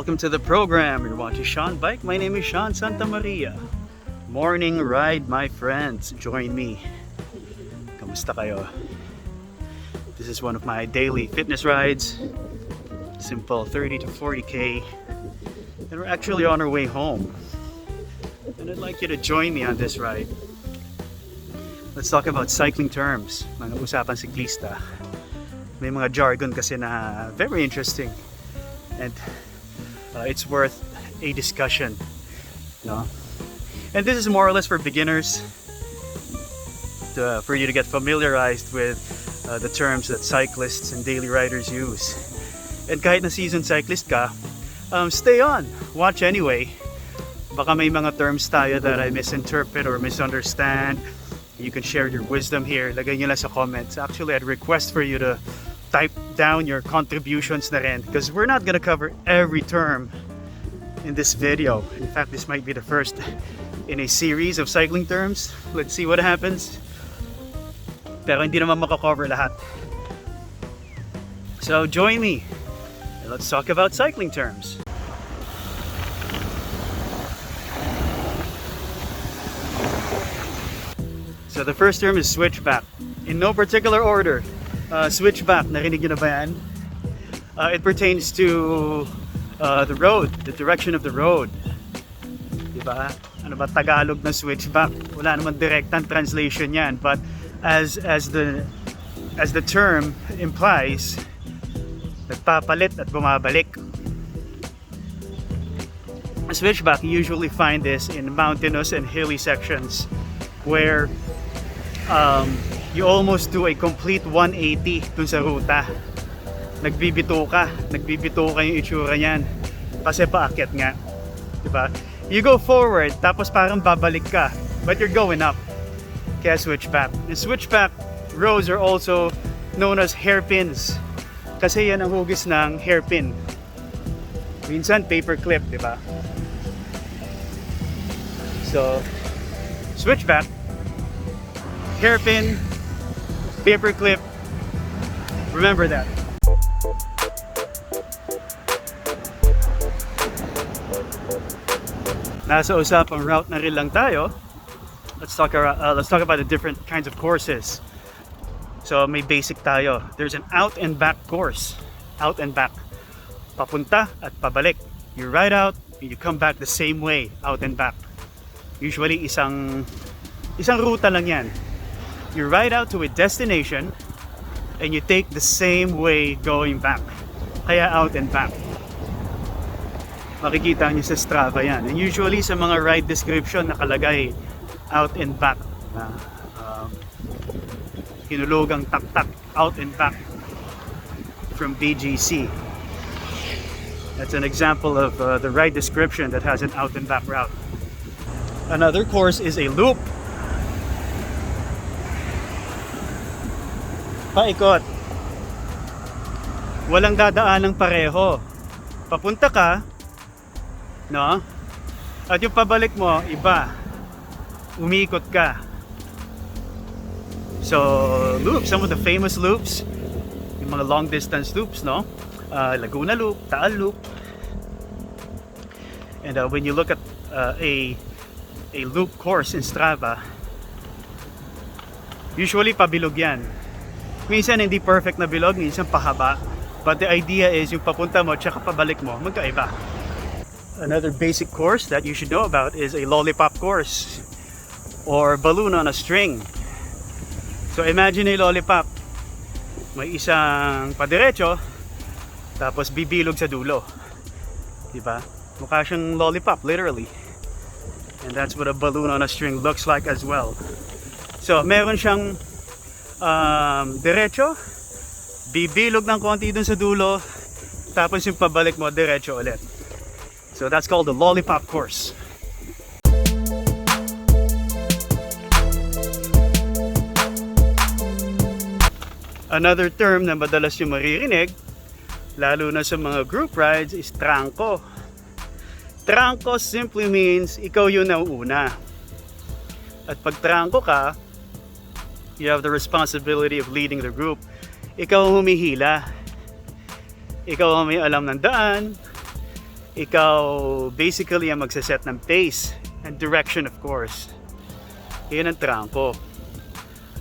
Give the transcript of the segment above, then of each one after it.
welcome to the program. You're watching Sean Bike. My name is Sean Santa Maria. Morning ride, my friends. Join me. Kamusta kayo? This is one of my daily fitness rides. Simple 30 to 40k. And we're actually on our way home. And I'd like you to join me on this ride. Let's talk about cycling terms. Mga usapan siklista. May mga jargon kasi na very interesting. And it's worth a discussion. No? And this is more or less for beginners. For you to get familiarized with the terms that cyclists and daily riders use. And kahit na seasoned cyclist ka, stay on. Watch anyway. Baka may mga terms tayo that I misinterpret or misunderstand. You can share your wisdom here. Lagay nyo lang sa comments. Actually, I'd request for you to type down your contributions na rin, because we're not gonna cover every term in this video. In fact, this might be the first in a series of cycling terms. Let's see what happens. Pero hindi naman makakover lahat. So join me and let's talk about cycling terms. So the first term is switchback. In no particular order. Switchback, narinig nyo na ba yan? It pertains to the road, the direction of the road. Diba? Ano ba Tagalog na switchback? Wala naman direktang translation yan. But as the term implies, nagpapalit at bumabalik. A switchback, you usually find this in mountainous and hilly sections where you almost do a complete 180 dun sa ruta. Nagbibito ka yung itsura niyan kasi paakyat nga, diba? You go forward tapos parang babalik ka, but you're going up. Kaya switchback. And switchback roads are also known as hairpins kasi yan ang hugis ng hairpin. Minsan paperclip, diba? So switchback, hairpin, paperclip, remember that. Nasa usapang route na rin lang tayo. Let's talk about the different kinds of courses. So may basic tayo. There's an out and back course. Out and back. Papunta at pabalik. You ride out and you come back the same way, out and back. Usually isang ruta lang yan. You ride out to a destination and you take the same way going back. Kaya out and back. Makikita nyo sa STRAVA yan. And usually sa mga ride description nakalagay out and back. Hinulugang tak-tak, out and back from BGC. That's an example of the ride description that has an out and back route. Another course is a loop. Paikot. Walang dadaan ng pareho. Papunta ka, no? At yung pabalik mo, iba. Umiikot ka. So, loops, some of the famous loops, yung mga long distance loops, no? Laguna Loop, Taal Loop. And when you look at a loop course in STRAVA, usually pabilog yan. Minsan hindi perfect na bilog, minsan pahaba. But the idea is yung papunta mo tsaka pabalik mo, magkaiba. Another basic course that you should know about is a lollipop course or balloon on a string. So imagine a lollipop. May isang padiretso tapos bibilog sa dulo. Diba? Mukha siyang lollipop, literally. And that's what a balloon on a string looks like as well. So meron siyang diretso, bibilog ng konti dun sa dulo, tapos yung pabalik mo diretso ulit. So that's called the lollipop course. Another term na madalas yung maririnig, lalo na sa mga group rides, is trangko. Trangko simply means ikaw yung nauuna. At pag trangko ka, you have the responsibility of leading the group. Ikaw ang humihila. Ikaw ang may alam ng daan. ikaw basically ang magsaset ng pace and direction, of course. Yun ang trangko.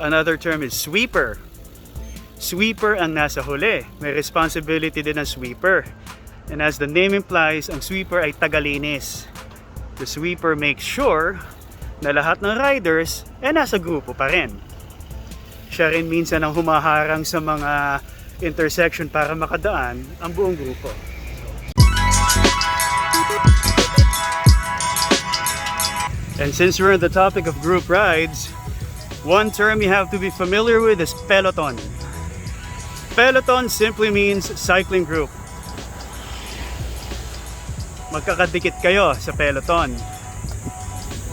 Another term is sweeper. Sweeper ang nasa huli. May responsibility din ang sweeper. And as the name implies, ang sweeper ay tagalinis. The sweeper makes sure na lahat ng riders ay nasa grupo pa rin. Siya rin minsan ang humaharang sa mga intersection para makadaan ang buong grupo. And since we're on the topic of group rides, one term you have to be familiar with is peloton. Peloton simply means cycling group. Magkakadikit kayo sa peloton.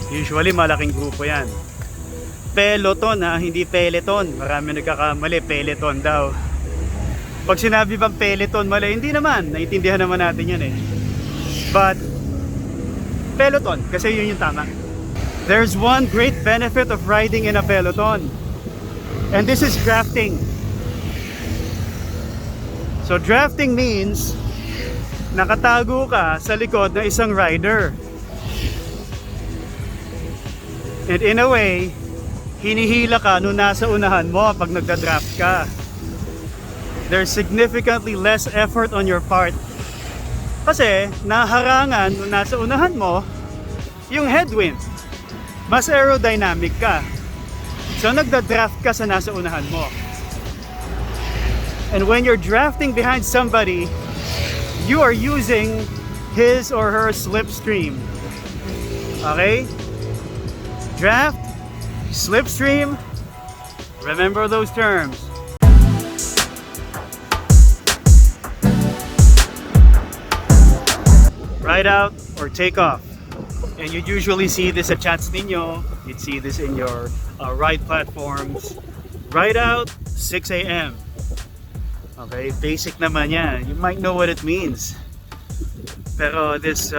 Usually malaking grupo yan. Peloton hindi peloton. Marami nagkakamali, peloton daw. Pag sinabi bang peloton, mali, hindi naman. Naintindihan naman natin yan eh. But, peloton, kasi yun yung tama. There's one great benefit of riding in a peloton. And this is drafting. So drafting means nakatago ka sa likod ng isang rider. And in a way, hinihila ka nung nasa unahan mo pag nagda-draft ka. There's significantly less effort on your part. Kasi naharangan nung nasa unahan mo yung headwind. Mas aerodynamic ka. So nagda-draft ka sa nasa unahan mo. And when you're drafting behind somebody, you are using his or her slipstream. Okay? Draft, slipstream, remember those terms. Ride out or take off. And you'd usually see this at chats ninyo. You'd see this in your ride platforms. Ride out, 6 a.m. Okay, basic naman yan. You might know what it means. Pero this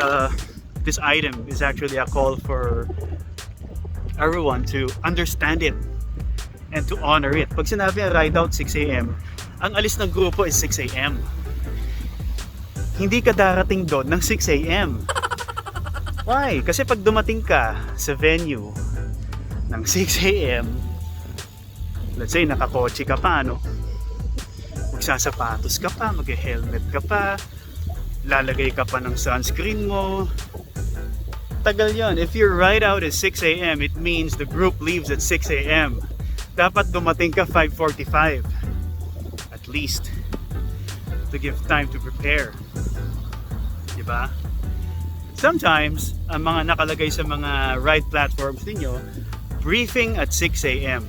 item is actually a call for everyone to understand it and to honor it. Pag sinabi ang ride out 6 a.m., ang alis ng grupo is 6 a.m. Hindi ka darating doon ng 6 a.m. Why? Kasi pag dumating ka sa venue ng 6 a.m., let's say nakakotse ka pa, no? Magsasapatos ka pa, mag-helmet ka pa, lalagay ka pa ng sunscreen mo. Tagal yon. If your ride out is 6 a.m., it means the group leaves at 6 a.m. Dapat dumating ka 5:45 at least to give time to prepare. Diba? Sometimes, ang mga nakalagay sa mga ride platforms ninyo, briefing at 6 a.m.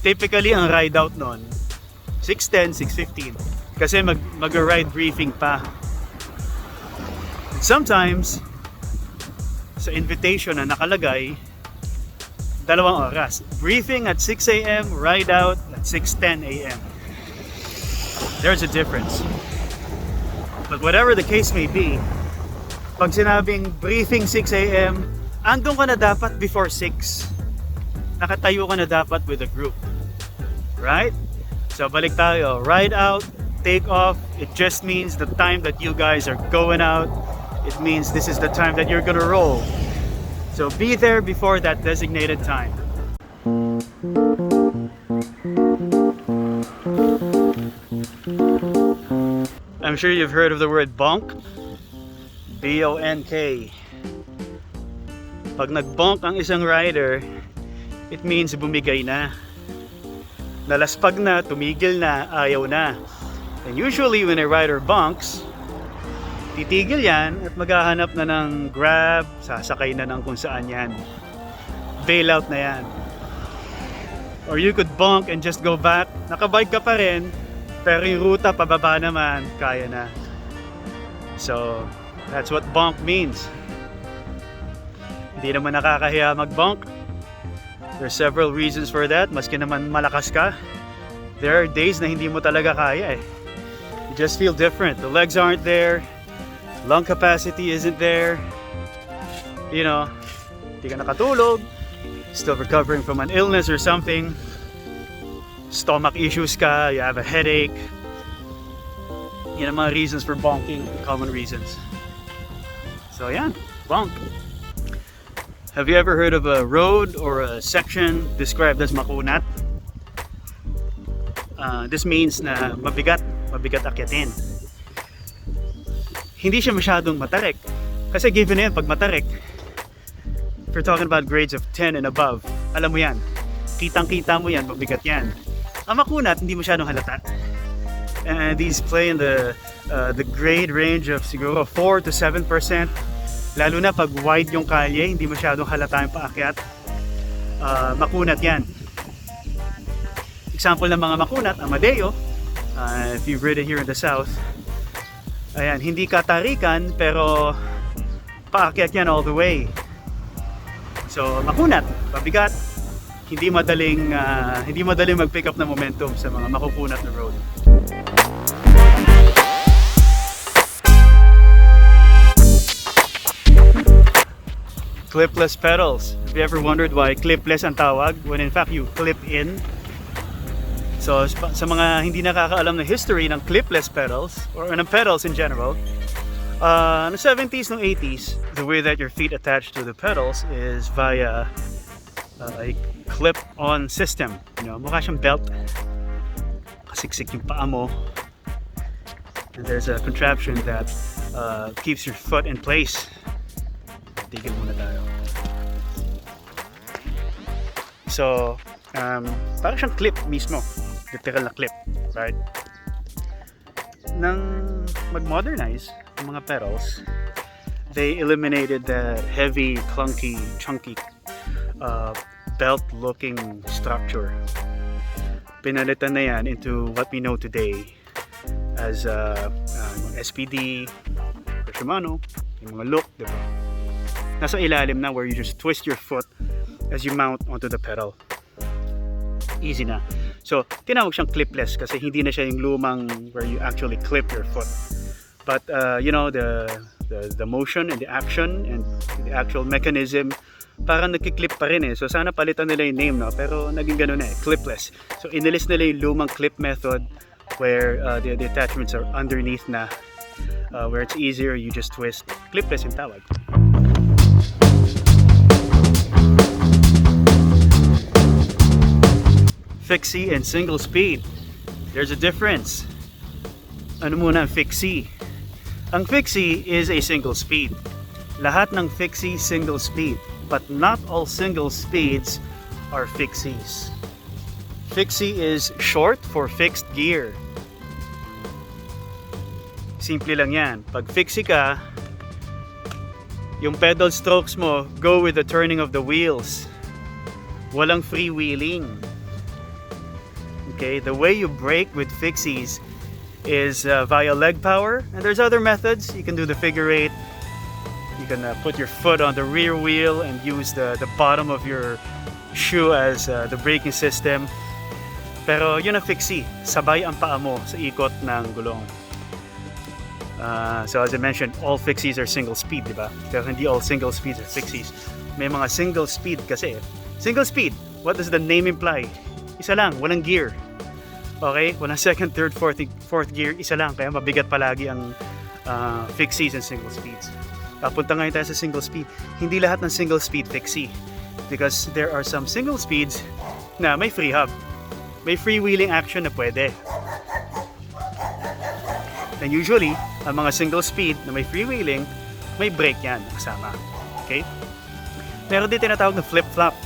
Typically, ang ride out nun, 6:10, 6:15. Kasi mag-ride briefing pa. And sometimes, sa invitation na nakalagay, 2 oras. Briefing at 6 a.m., ride out at 6:10 a.m. There's a difference. But whatever the case may be, pag sinabing briefing 6 a.m., andun ka na dapat before 6. Nakatayo ka na dapat with a group. Right? So balik tayo. Ride out, take off. It just means the time that you guys are going out. It means this is the time that you're gonna roll. So be there before that designated time. I'm sure you've heard of the word bonk. B-O-N-K. Pag nag-bonk ang isang rider, it means bumigay na. Nalaspag na, tumigil na, ayaw na. And usually when a rider bonks, titigil yan at maghahanap na ng grab, sasakay na ng kung saan yan. Bailout na yan. Or you could bonk and just go back. Nakabike ka pa rin, pero yung ruta pababa naman, kaya na. So, that's what bonk means. Hindi naman nakakahiya mag-bonk. There's several reasons for that. Maski naman malakas ka, there are days na hindi mo talaga kaya eh. You just feel different. The legs aren't there. Lung capacity isn't there. You know, hindi ka nakatulog. Still recovering from an illness or something. Stomach issues ka. You have a headache. Yan ang mga reasons for bonking, common reasons. So yan, bonk. Have you ever heard of a road or a section described as makunat? This means na mabigat akyatin. Hindi siya masyadong matarik. Kasi given na yan, pag matarik, if you're talking about grades of 10 and above, alam mo yan. Kitang-kita mo yan, mabigat yan. Ang makunat, hindi masyadong halata. And these play in the grade range of siguro 4 to 7%. Lalo na pag wide yung kalye, hindi masyadong halata yung paakyat. Makunat yan. Example ng mga makunat, Amadeo, if you've ridden here in the south, ayan, hindi katarikan pero paakyat yan all the way. So makunat, pabigat, hindi madaling mag-pick up ng momentum sa mga makukunat na road. Clipless pedals. Have you ever wondered why clipless ang tawag when in fact you clip in? So sa mga hindi nakakaalam ng history ng clipless pedals or ng pedals in general, no 70s, no 80s, the way that your feet attach to the pedals is via a clip-on system. You know, mukha siyang belt. Kasiksik yung paa mo. And there's a contraption that keeps your foot in place. Tigil muna tayo. So, parang siyang clip mismo. Literal na clip, right? Nang mag-modernize ang mga pedals, they eliminated that heavy, clunky, chunky belt-looking structure. Pinalitan na yan into what we know today as SPD, SHIMANO, yung mga look, diba? Nasa ilalim na where you just twist your foot as you mount onto the pedal. Easy na. So, tinawag siyang clipless kasi hindi na siya yung lumang where you actually clip your foot. But, you know, the motion and the action and the actual mechanism, parang nagki-clip pa rin eh. So, sana palitan nila yung name, no? Pero naging ganun eh, clipless. So, inalis nila yung lumang clip method where the attachments are underneath na, where it's easier, you just twist. Clipless yung tawag. Fixie and single speed. There's a difference. Ano muna ang fixie? Ang fixie is a single speed. Lahat ng fixie single speed, but not all single speeds are fixies. Fixie is short for fixed gear. Simple lang yan. Pag fixie ka, yung pedal strokes mo go with the turning of the wheels. Walang freewheeling. Okay, the way you brake with fixies is via leg power, and there's other methods. You can do the figure eight. You can put your foot on the rear wheel and use the bottom of your shoe as the braking system. Pero yun ang fixie, sabay ang paa mo sa ikot ng gulong. So as I mentioned, all fixies are single speed, di ba? Pero hindi all single speeds are fixies. May mga single speed kasi. Single speed, what does the name imply? Isa lang, walang gear. Okay? Walang second, third, fourth gear. Isa lang. Kaya mabigat palagi ang fixies and single speeds. Punta ngayon tayo sa single speed. Hindi lahat ng single speed fixie. Because there are some single speeds na may free hub. May freewheeling action na pwede. And usually, ang mga single speed na may freewheeling, may brake yan kasama. Okay? Meron din tinatawag na flip-flop.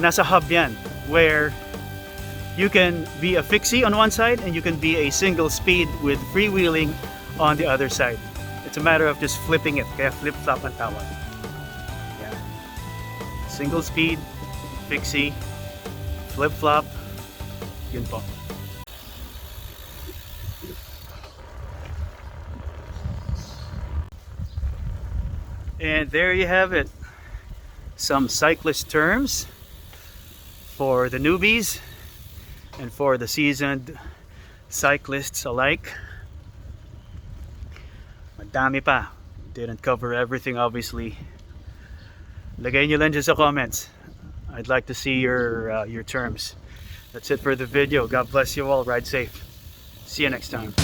Nasa hub yan. Where you can be a fixie on one side and you can be a single speed with freewheeling on the other side. It's a matter of just flipping it. Kaya flip-flop ang tawag. Yeah. Single speed, fixie, flip-flop, yun po. And there you have it. Some cyclist terms for the newbies and for the seasoned cyclists alike. Madami pa. Didn't cover everything obviously. Lagay nyo lang dyan sa comments. I'd like to see your terms. That's it for the video. God bless you all. Ride safe. See you next time.